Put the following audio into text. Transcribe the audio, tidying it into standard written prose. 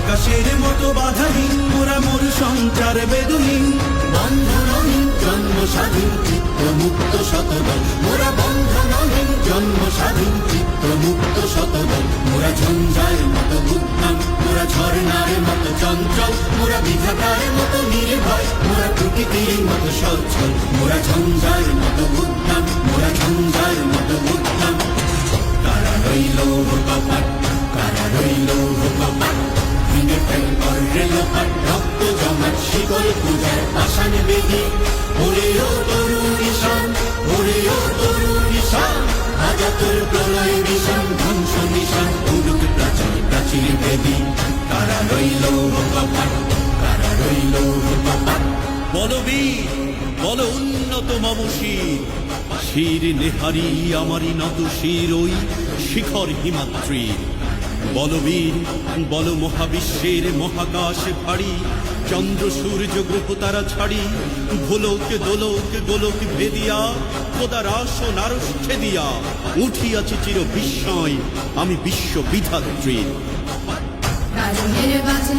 আকাশের মতো বাধাহীন মোরা মোর সঞ্চার বেদুহীন বন্ধনহীন জন্ম স্বাধীন চিত্ত মুক্ত শতদল মোরা বন্ধনহীন জন্ম স্বাধীন চিত্ত মুক্ত শতদল মোরা ঝঞ্ঝার মতো উদ্যম মোরা ঝর্ণার মতো চঞ্চল মোরা বিধাতার মতো নির্ভয় মোরা প্রকৃতির মতো সচ্ছল মোরা ঝঞ্ঝার মতো উদ্যম মোরা ঝঞ্ঝার মতো উদ্যম কারা রইল কপাট কারা রইল কপাট ভেঙে ফেল কর রেলপাট রক্ত জমাট শিকল পূজার পাষাণ বেদি ওরে ও তরুণ ঈশান ওরে ও তরুণ ঈশান আজাতুর প্রলয় বিষাণ ধ্বংস নিশান উড়ুক প্রাচীর প্রাচীর বেদি কারা রইল কপাট কারা রইল কপাট বলবীর বল উন্নত মম শির শির নেহারি আমারি নত শির ওই শিখর হিমাদ্রি বলবীর বল মহাবিশ্বের মহাকাশ ভারী চন্দ্র সূর্য গ্রহ তারা ছাড়ি ভোলক দোলক গোলক ভেদিয়া খোদার আসন আরশ ছেদিয়া উঠিয়াছি চির বিস্ময় আমি বিশ্ব বিধাত্রীর কারণের বাঁচে